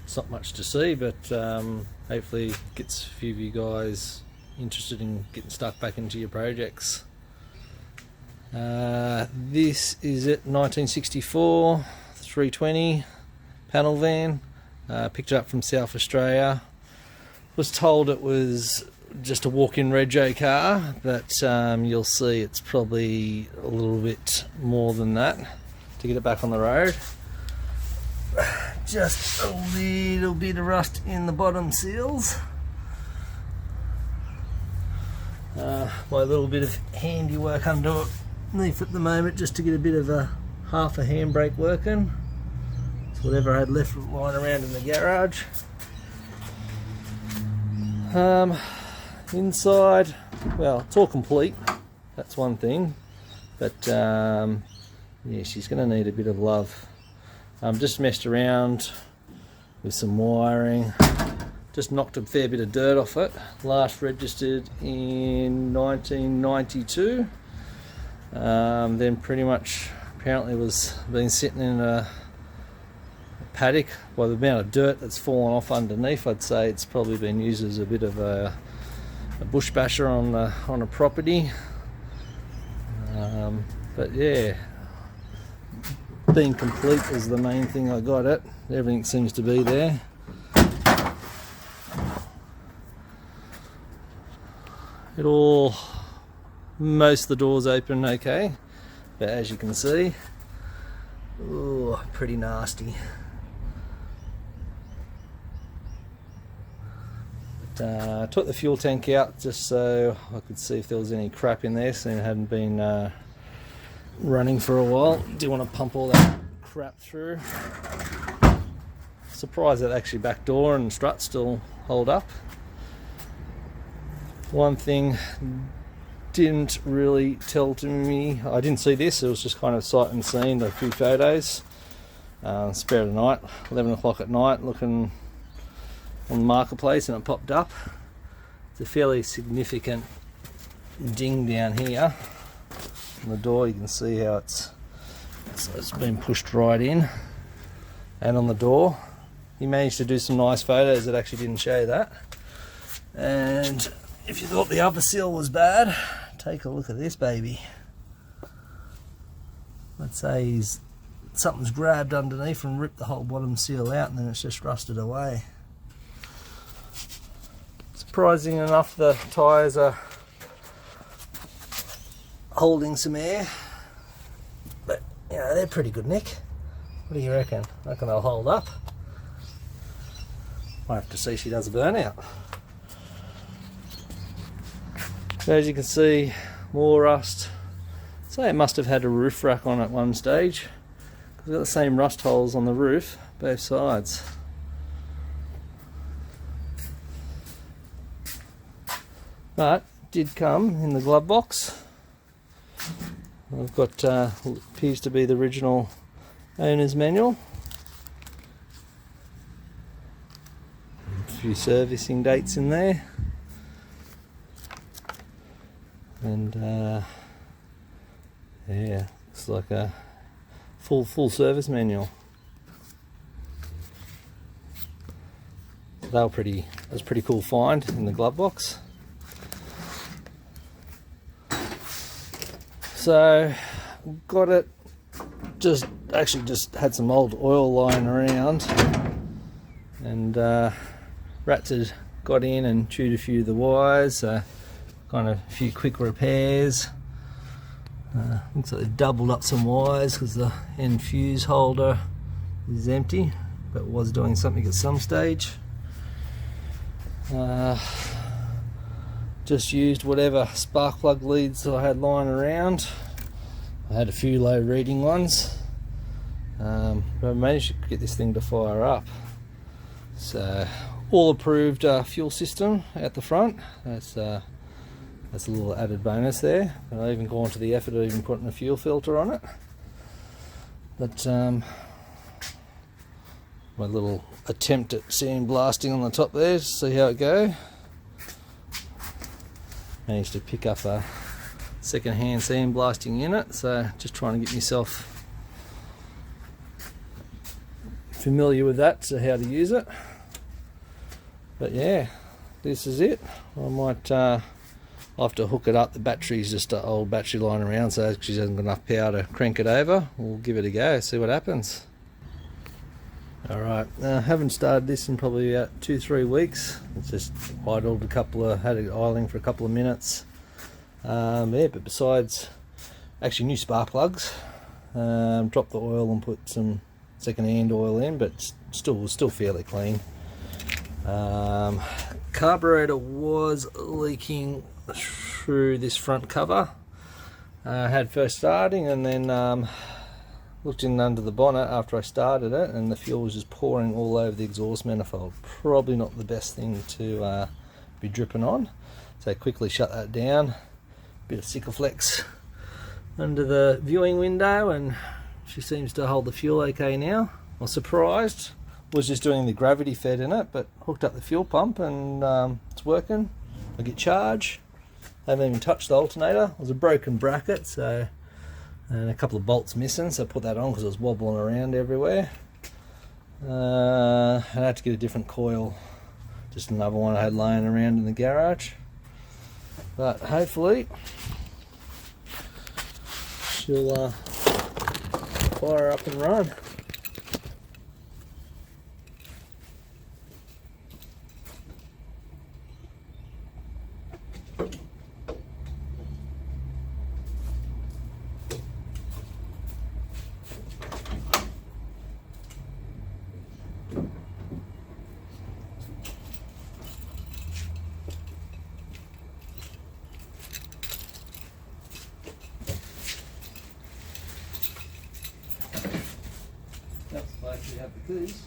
It's not much to see, but hopefully it gets a few of you guys interested in getting stuck back into your projects. This is it, 1964 320 panel van. Picked it up from South Australia. Was told it was just a walk-in rego car, but you'll see it's probably a little bit more than that to get it back on the road. Just a little bit of rust in the bottom seals. My little bit of handiwork underneath at the moment just to get a bit of a half a handbrake working. It's whatever I had left lying around in the garage. Inside, well, it's all complete, that's one thing, but yeah, she's going to need a bit of love. Just messed around with some wiring, just knocked a fair bit of dirt off it. Last registered in 1992, then pretty much apparently was been sitting in a paddock. By the amount of dirt that's fallen off underneath, I'd say it's probably been used as a bit of a bush basher on a property. But yeah, being complete is the main thing. I got it. Everything seems to be there. Most of the doors open okay, but as you can see, ooh, pretty nasty. But took the fuel tank out just so I could see if there was any crap in there, so it hadn't been running for a while. Do want to pump all that crap through. Surprised that actually back door and strut still hold up. One thing didn't really tell to me, I didn't see this, it was just kind of sight unseen, a few photos. Spare of the night, 11 o'clock at night, looking on the marketplace, and it popped up. It's a fairly significant ding down here on the door. You can see how it's been pushed right in, and on the door he managed to do some nice photos that actually didn't show that. And if you thought the upper seal was bad, take a look at this baby. Let's say something's grabbed underneath and ripped the whole bottom seal out, and then it's just rusted away. Surprising enough, the tyres are holding some air, but you know, they're pretty good, Nick. What do you reckon? I reckon they'll hold up. Might have to see she does a burnout. So as you can see, more rust. So it must have had a roof rack on at one stage, because we've got the same rust holes on the roof both sides. But did come in the glove box. I've got appears to be the original owner's manual. A few servicing dates in there, and yeah, looks like a full service manual. That was a pretty cool find in the glove box. So got it, just had some old oil lying around, and rats had got in and chewed a few of the wires, kind of a few quick repairs. Looks like they've doubled up some wires because the end fuse holder is empty, but was doing something at some stage. Just used whatever spark plug leads that I had lying around. I had a few low reading ones, but I managed to get this thing to fire up. So all approved fuel system at the front. That's a little added bonus there. And I even gone to the effort of even putting a fuel filter on it. But my little attempt at sandblasting on the top there to see how it goes. Managed to pick up a second-hand sandblasting unit, so just trying to get myself familiar with that, so how to use it. But yeah, this is it. I might I'll have to hook it up. The battery's just an old battery lying around, so she hasn't got enough power to crank it over. We'll give it a go, see what happens. Alright, haven't started this in probably about 2-3 weeks. It's just idled had it idling for a couple of minutes. Yeah, but besides, actually new spark plugs. Dropped the oil and put some second-hand oil in, but still fairly clean. Carburetor was leaking through this front cover. Had first starting, and then looked in under the bonnet after I started it, and the fuel was just pouring all over the exhaust manifold. Probably not the best thing to be dripping on, so I quickly shut that down. Bit of Sikaflex under the viewing window, and she seems to hold the fuel okay now. I was surprised. Was just doing the gravity fed in it, but hooked up the fuel pump and it's working. I get charge. Haven't even touched the alternator. It was a broken bracket, so, and a couple of bolts missing, so I put that on because I was wobbling around everywhere. I had to get a different coil, just another one I had laying around in the garage. But hopefully she'll fire up and run. I actually have the keys.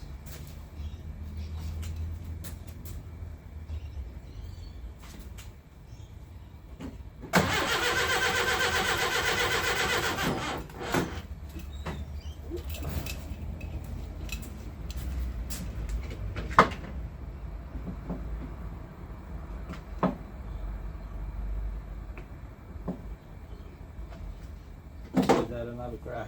Give that another crack.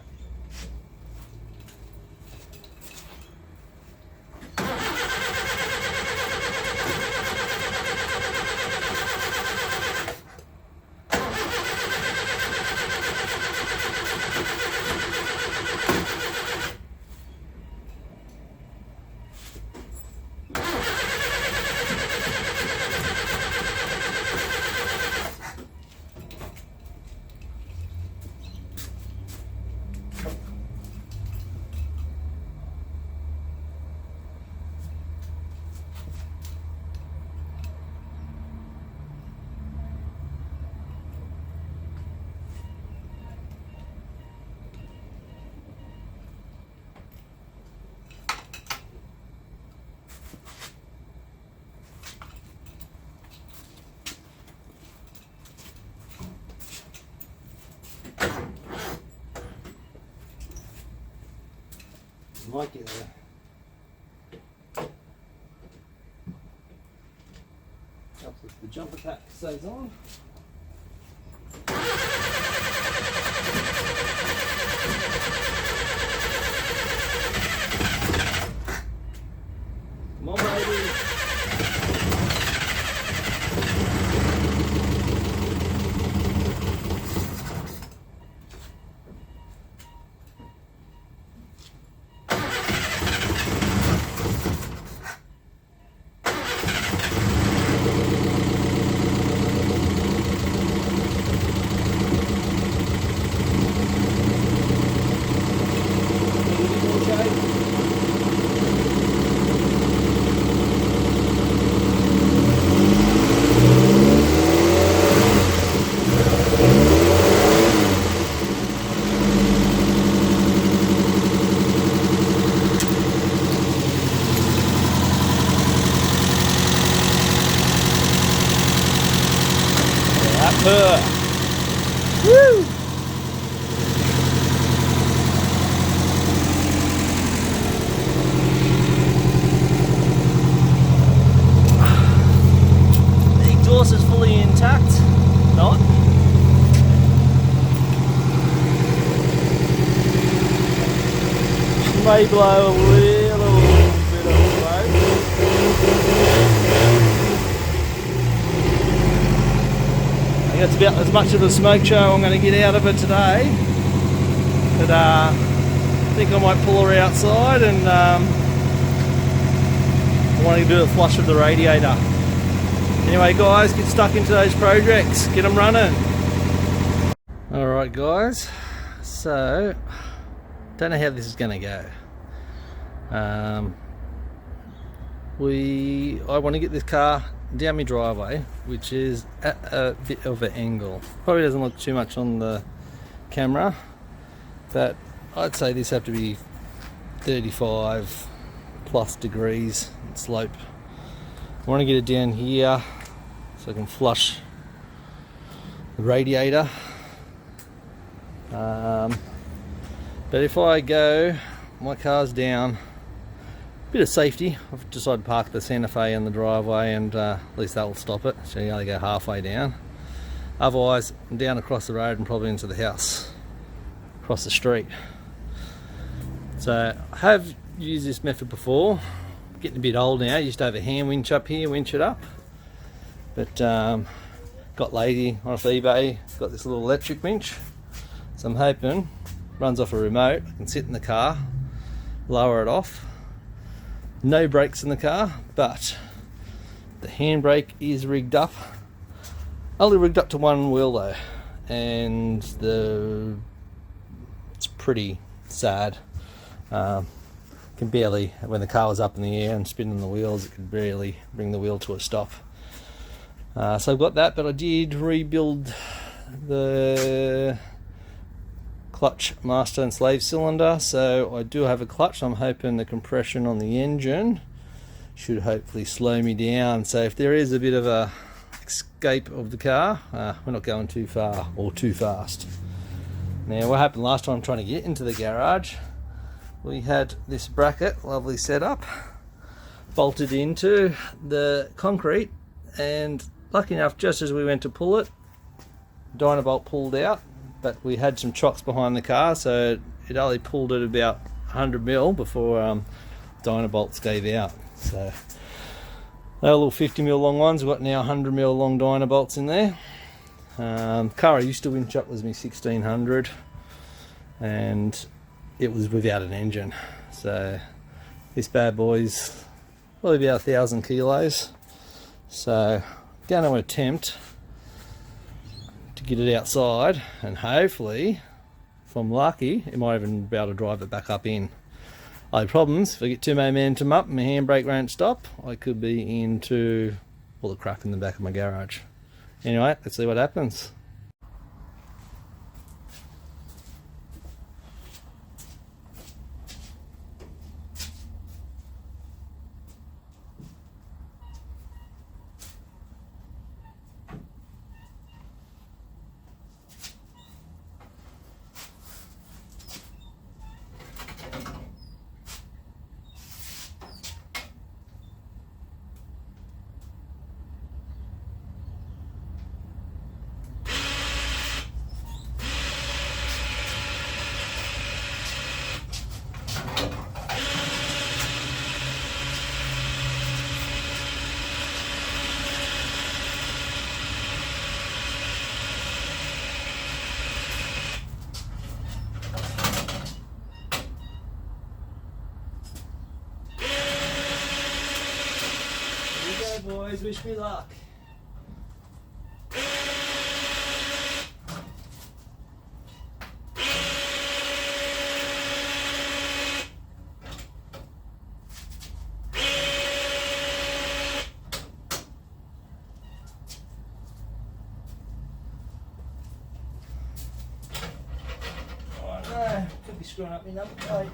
Might get there. Helps if the jumper pack stays on. Come on, baby. Woo! The exhaust is fully intact. Not. She may blow a little It's about as much of a smoke show I'm going to get out of it today. But I think I might pull her outside, and I want to do a flush of the radiator. Anyway guys, get stuck into those projects, get them running. Alright guys, so don't know how this is going to go. I want to get this car down my driveway, which is at a bit of an angle. Probably doesn't look too much on the camera, but I'd say this have to be 35 plus degrees slope. I want to get it down here so I can flush the radiator. But if I go, my car's down, bit of safety, I've decided to park the Santa Fe in the driveway, and at least that will stop it, so you only go halfway down. Otherwise I'm down across the road and probably into the house across the street. So I have used this method before, getting a bit old now. I used to have a hand winch up here, winch it up, but got lazy off eBay, got this little electric winch, so I'm hoping runs off a remote. I can sit in the car, lower it off. No brakes in the car, but the handbrake is rigged up. Only rigged up to one wheel though, and it's pretty sad. Can barely, when the car was up in the air and spinning the wheels, it could barely bring the wheel to a stop. So I've got that, but I did rebuild the clutch master and slave cylinder, so I do have a clutch. I'm hoping the compression on the engine should hopefully slow me down, so if there is a bit of a escape of the car, we're not going too far or too fast. Now what happened last time trying to get into the garage, we had this bracket, lovely setup, bolted into the concrete, and lucky enough, just as we went to pull it, Dynabolt pulled out, but we had some chocks behind the car, so it only pulled at about 100 mil before Dynabolts gave out. So they were little 50 mil long ones. We've got now 100 mil long Dynabolts in there. Car I used to winch up was my 1600, and it was without an engine. So this bad boy's probably about 1,000 kilos. So going to attempt to get it outside, and hopefully, if I'm lucky, it might even be able to drive it back up in. Only problems, if I get too momentum up and my handbrake won't stop, I could be into all the crack in the back of my garage. Anyway, let's see what happens. Boys, wish me luck. Oh no, could be screwing up my number plate.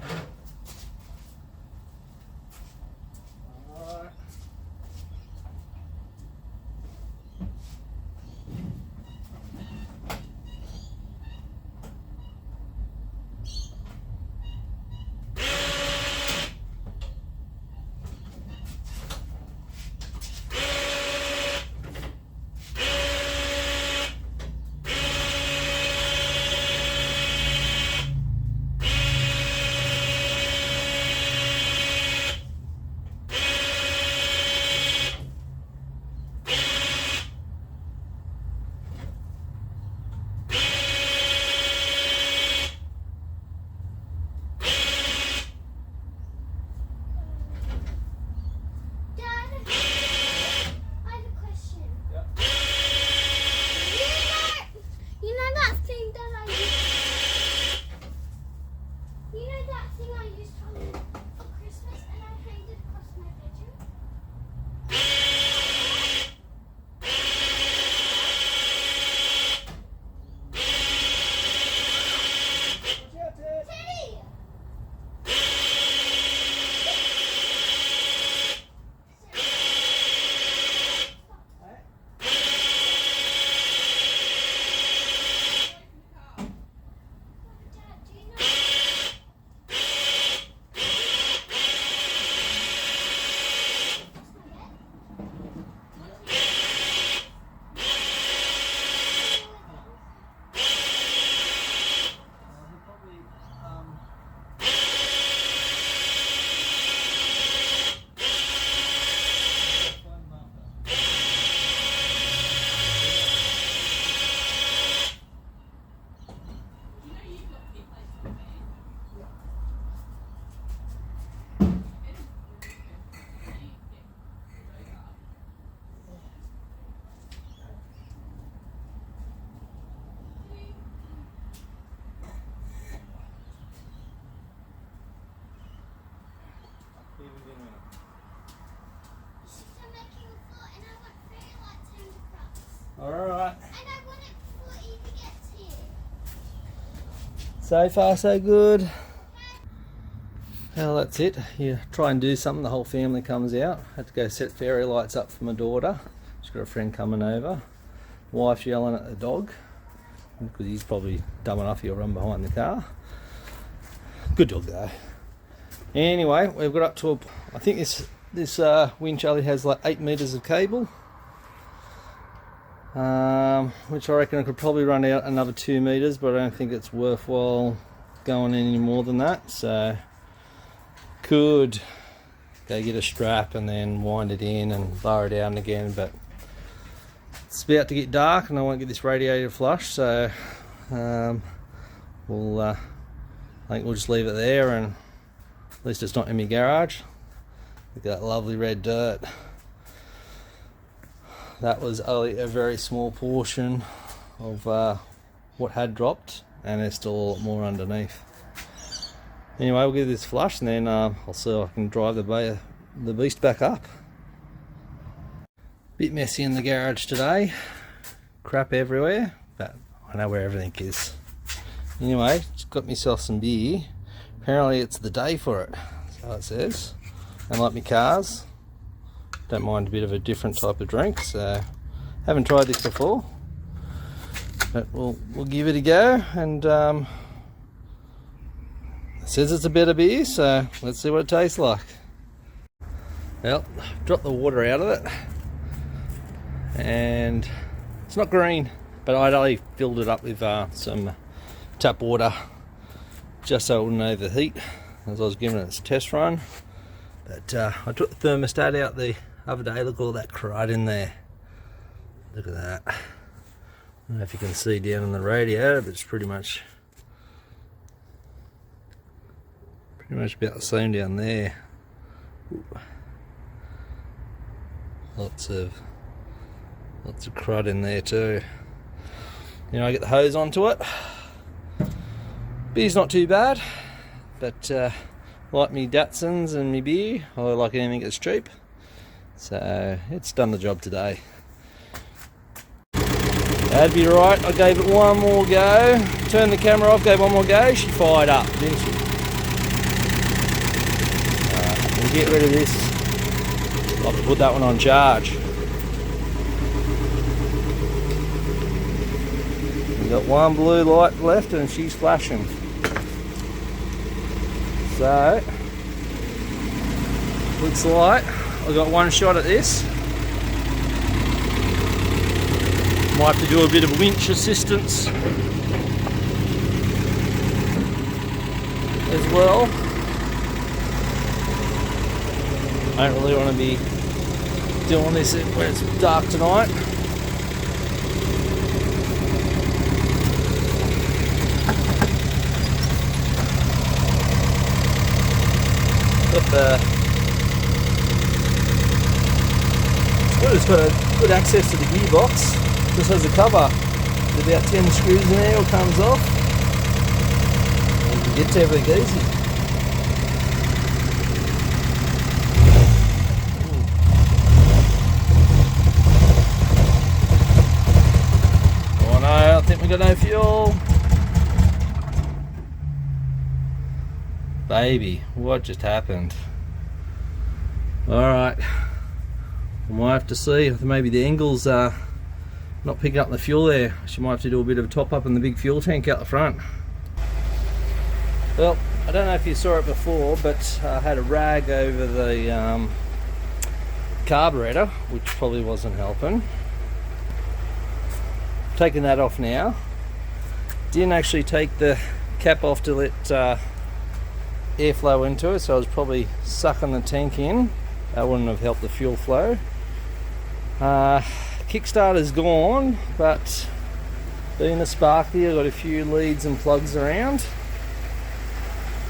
So far so good. Well, that's it. You try and do something, the whole family comes out. Had to go set fairy lights up for my daughter. She's got a friend coming over. Wife's yelling at the dog because he's probably dumb enough he'll run behind the car. Good dog though. Anyway, we've got up to I think this winch only has like 8 meters of cable, which I reckon I could probably run out another 2 meters, but I don't think it's worthwhile going any more than that. So could go get a strap and then wind it in and lower it down again, but it's about to get dark and I won't get this radiator flush, so I think we'll just leave it there, and at least it's not in my garage. Look at that lovely red dirt. That was only a very small portion of what had dropped, and there's still a lot more underneath. Anyway, we'll give this flush and then I'll see if I can drive the beast back up. Bit messy in the garage today. Crap everywhere, but I know where everything is. Anyway, just got myself some beer. Apparently it's the day for it, so it says. And like my cars, don't mind a bit of a different type of drink, so haven't tried this before, but we'll give it a go. And it says it's a better beer, so let's see what it tastes like. Well, dropped the water out of it, and it's not green, but I'd only filled it up with some tap water just so it wouldn't overheat as I was giving it its test run. But I took the thermostat out the other day. Look at all that crud in there. Look at that. I don't know if you can see down in the radiator, but it's pretty much about the same down there. Ooh. Lots of crud in there too. You know, I get the hose onto it. Beer's not too bad, but like me Datsuns and me beer, I like anything that's cheap. So it's done the job today. That'd be right. I gave it one more go. Turned the camera off, gave one more go. She fired up, didn't she? We'll get rid of this. I'll have to put that one on charge. We've got one blue light left and she's flashing. So, looks like I've got one shot at this. Might have to do a bit of winch assistance as well. I don't really want to be doing this when it's dark tonight. It's got good access to the gearbox. Just has a cover. There's about 10 screws in there, all comes off. And you can get to everything easy. Oh no, I think we got no fuel. Baby, what just happened? Alright, we might have to see if maybe the angle's not picking up the fuel there. She might have to do a bit of a top up in the big fuel tank out the front. Well, I don't know if you saw it before, but I had a rag over the carburetor, which probably wasn't helping. Taking that off now. Didn't actually take the cap off to let airflow into it, so I was probably sucking the tank in. That wouldn't have helped the fuel flow. Kickstarter's gone, but being a Sparky, I've got a few leads and plugs around.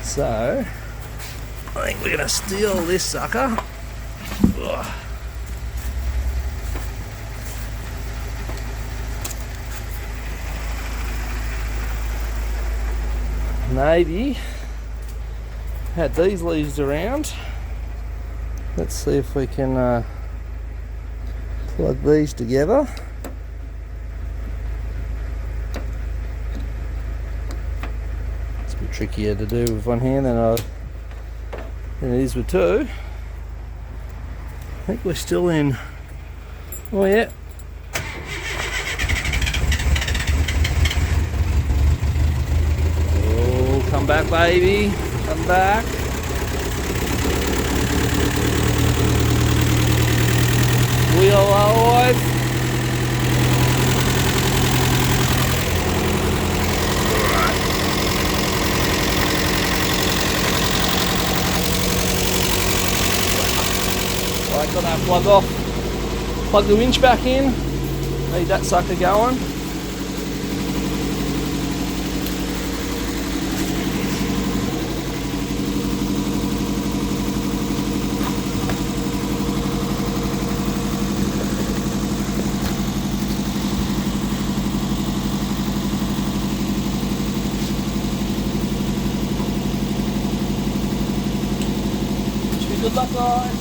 So I think we're gonna steal this sucker. Ugh. Maybe had these leads around. Let's see if we can plug these together. trickier to do with one hand than it is with two. I think we're still in. Oh yeah. Oh, come back, baby. Come back. We are alive. Alright, got that plug off. Plug the winch back in. Need that sucker going. Good luck, guys.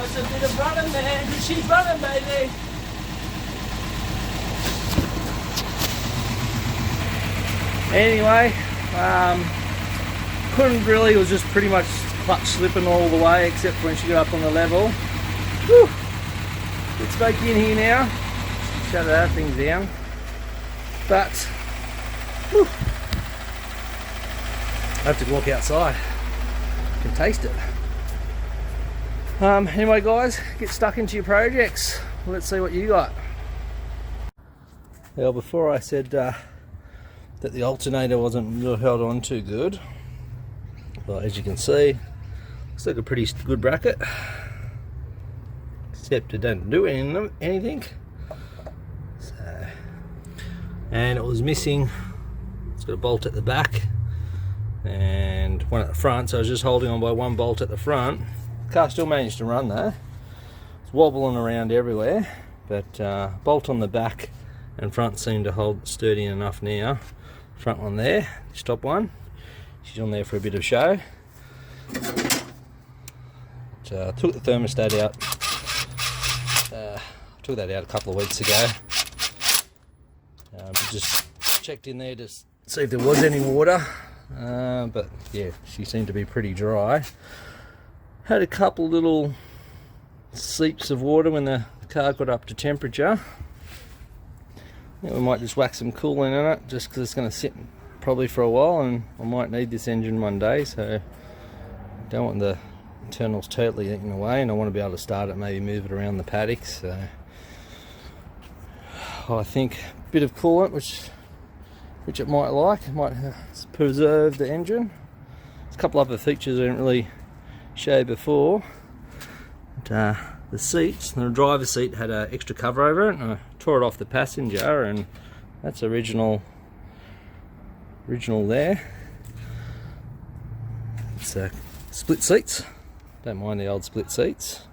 A bit of running, man. She's running, baby. Anyway, couldn't really. It was just pretty much clutch slipping all the way, except when she got up on the level. Whew. It's back in here now. Shut that thing down. But whew, I have to walk outside. You can taste it. Anyway guys, get stuck into your projects. Let's see what you got. Well, before I said that the alternator wasn't really held on too good, well, as you can see, looks like a pretty good bracket, except it doesn't do anything. So, and it was missing. It's got a bolt at the back and one at the front, so I was just holding on by one bolt at the front. Car still managed to run though. It's wobbling around everywhere, but bolt on the back and front seem to hold sturdy enough now. Front one there, this top one, she's on there for a bit of show. But, took the thermostat out. Took that out a couple of weeks ago. Just checked in there to see if there was any water, but yeah, she seemed to be pretty dry. Had a couple little seeps of water when the car got up to temperature. Yeah, we might just whack some coolant in it, just because it's going to sit probably for a while, and I might need this engine one day, so I don't want the internals totally eaten away, and I want to be able to start it, maybe move it around the paddock. So I think a bit of coolant, which it might like, it might preserve the engine. There's a couple other features I didn't really show before. But, the seats, the driver's seat had an extra cover over it, and I tore it off the passenger, and that's original there. It's split seats. Don't mind the old split seats.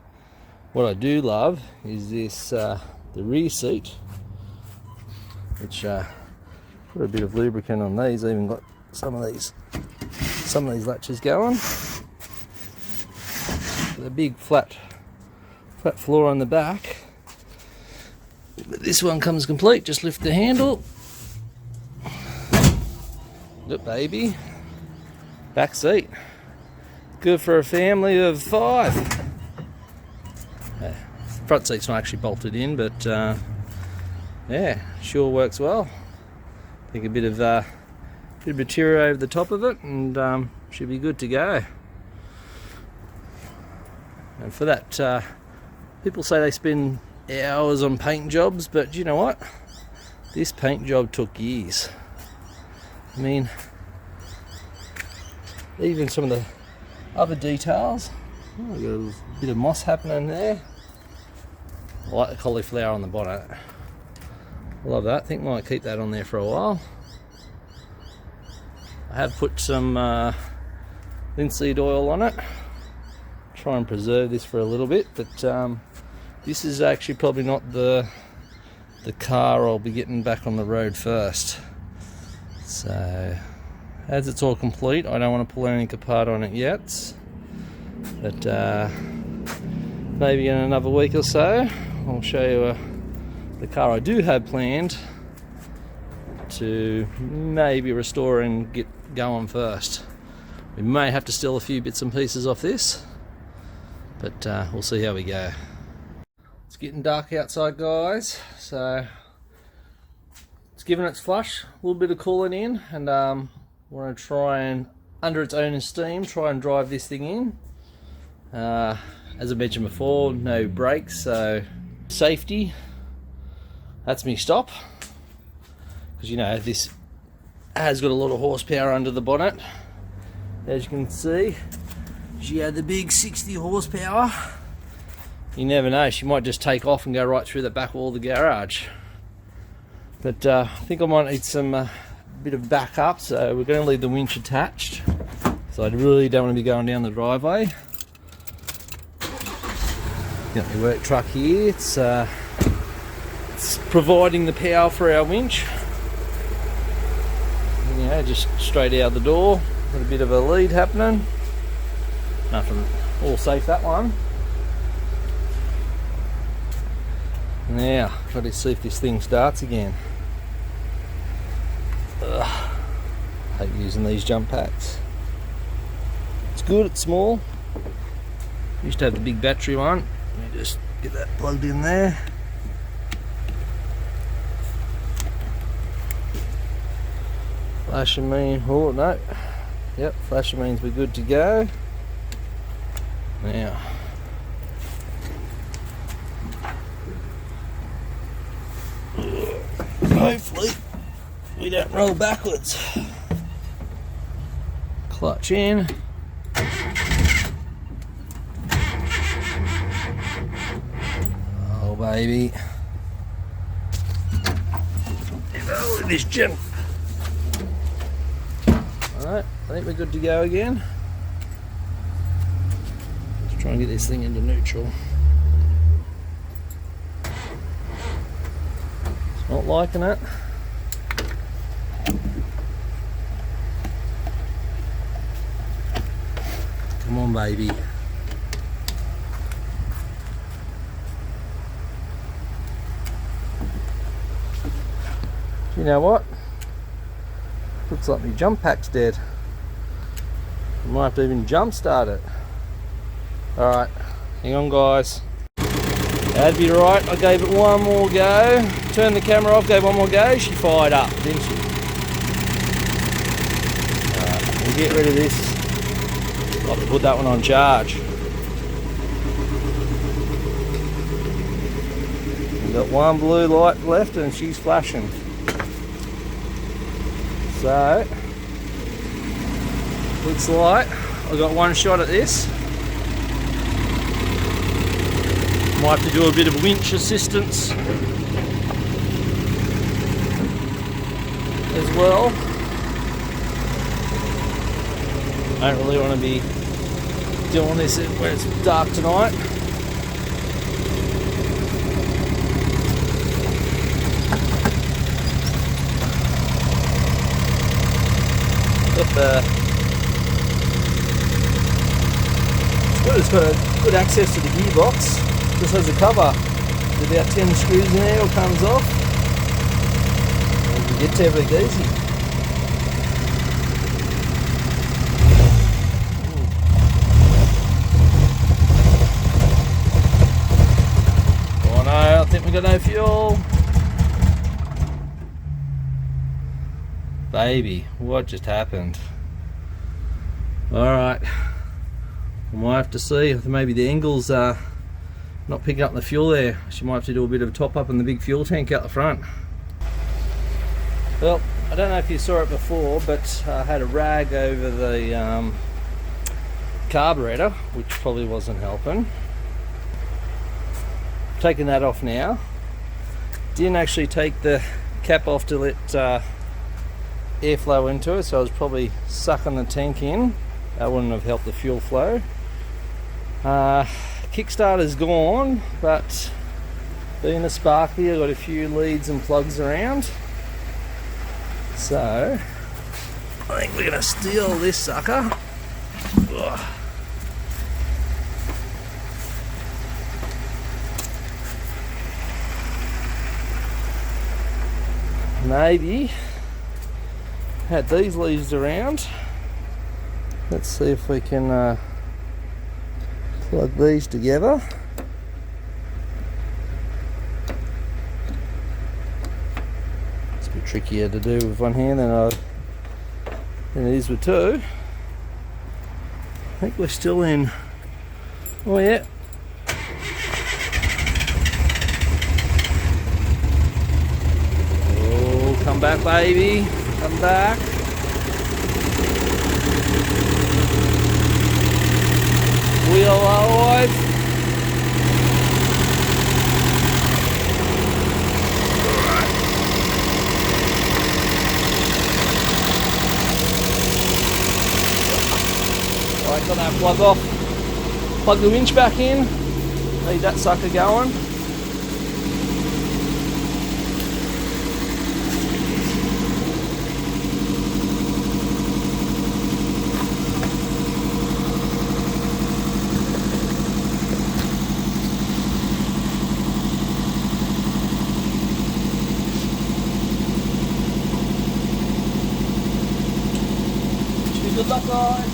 What I do love is this the rear seat, which put a bit of lubricant on these. I even got some of these latches going. The big flat floor on the back. But this one comes complete. Just lift the handle. Look, baby. Back seat. Good for a family of 5. Front seat's not actually bolted in, but yeah, sure works well. I think a bit of material over the top of it, and should be good to go. And for that, people say they spend hours on paint jobs, but you know what? This paint job took years. I mean, even some of the other details. Oh, we've got a bit of moss happening there. I like the cauliflower on the bonnet. I love that. I think I might keep that on there for a while. I have put some linseed oil on it. Try and preserve this for a little bit, but this is actually probably not the car I'll be getting back on the road first. So as it's all complete, I don't want to pull anything apart on it yet, but maybe in another week or so I'll show you the car I do have planned to maybe restore and get going first. We may have to steal a few bits and pieces off this, but we'll see how we go. It's getting dark outside, guys, so it's given its flush, a little bit of cooling in, and want to try and, under its own steam, try and drive this thing in. As I mentioned before, no brakes, so safety, that's me stop, because you know this has got a lot of horsepower under the bonnet. As you can see, she had the big 60 horsepower. You never know, she might just take off and go right through the back wall of the garage. But I think I might need some bit of backup, so we're going to leave the winch attached. So I really don't want to be going down the driveway. Got my work truck here. It's providing the power for our winch. And, you know, just straight out the door. Got a bit of a lead happening. Nothing, all safe that one. Now, got to see if this thing starts again. Ugh, I hate using these jump packs. It's good, it's small. Used to have the big battery one. Let me just get that plugged in there. Flashing mean, oh no. Yep, flashing means we're good to go. Now, hopefully we don't roll backwards. Clutch in. Oh baby. Oh, this gym. Alright, I think we're good to go again. Let's try and get this thing into neutral. It's not liking it. Come on, baby. You know what? Looks like my jump pack's dead. I might have to even jump start it. Alright, hang on guys. That'd be right, I gave it one more go. Turned the camera off, gave one more go, she fired up, didn't she? Alright, we'll get rid of this. I'll have to put that one on charge. We've got one blue light left and she's flashing. So, looks like I've got one shot at this. Might have to do a bit of winch assistance as well. I don't really want to be doing this when it's dark tonight. It's got a good access to the gearbox. Just has a cover. There's about 10 screws in there, all comes off. And you get to everything easy. Oh no, I think we got no fuel. Baby, what just happened? Alright. I might have to see if maybe the angle's not picking up the fuel there. She might have to do a bit of a top up in the big fuel tank out the front. Well, I don't know if you saw it before, but I had a rag over the carburetor, which probably wasn't helping. Taking that off now. Didn't actually take the cap off to let airflow into it, so I was probably sucking the tank in. That wouldn't have helped the fuel flow. Kickstarter's gone, but being a Sparky, I've got a few leads and plugs around. So I think we're gonna steal this sucker. Ugh. Maybe had these leaves around. Let's see if we can plug these together. It's a bit trickier to do with one hand than it is with two. I think we're still in. Oh yeah. Oh, come back, baby. Come back. Wheel alive. Alright, got that plug off. Plug the winch back in. Need that sucker going. Good luck, guys.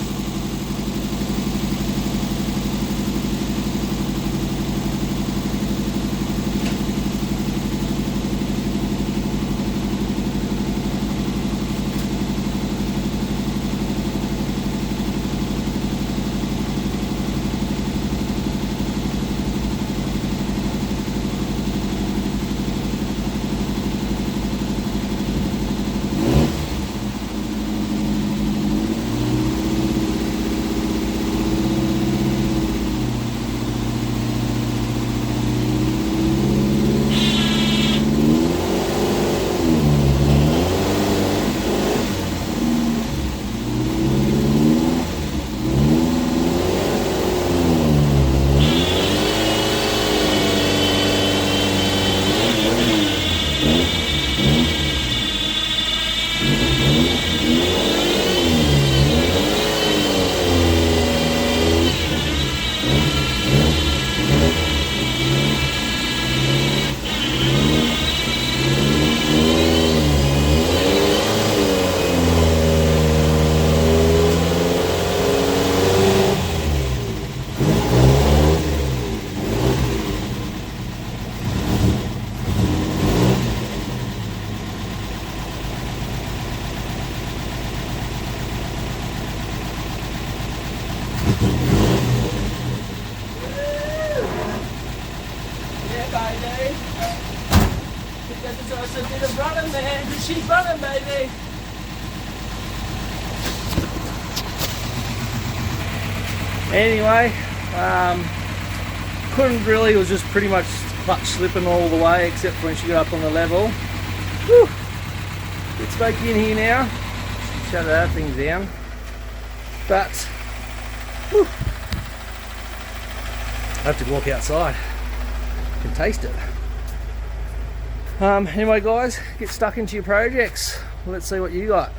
That's a bit of running there. Good sheep running, baby. Anyway, couldn't really, it was just pretty much clutch slipping all the way except for when she got up on the level. Whew. Bit smoky in here now. Shut that thing down. But whew, I have to walk outside. You can taste it. Anyway guys, get stuck into your projects. Let's see what you got.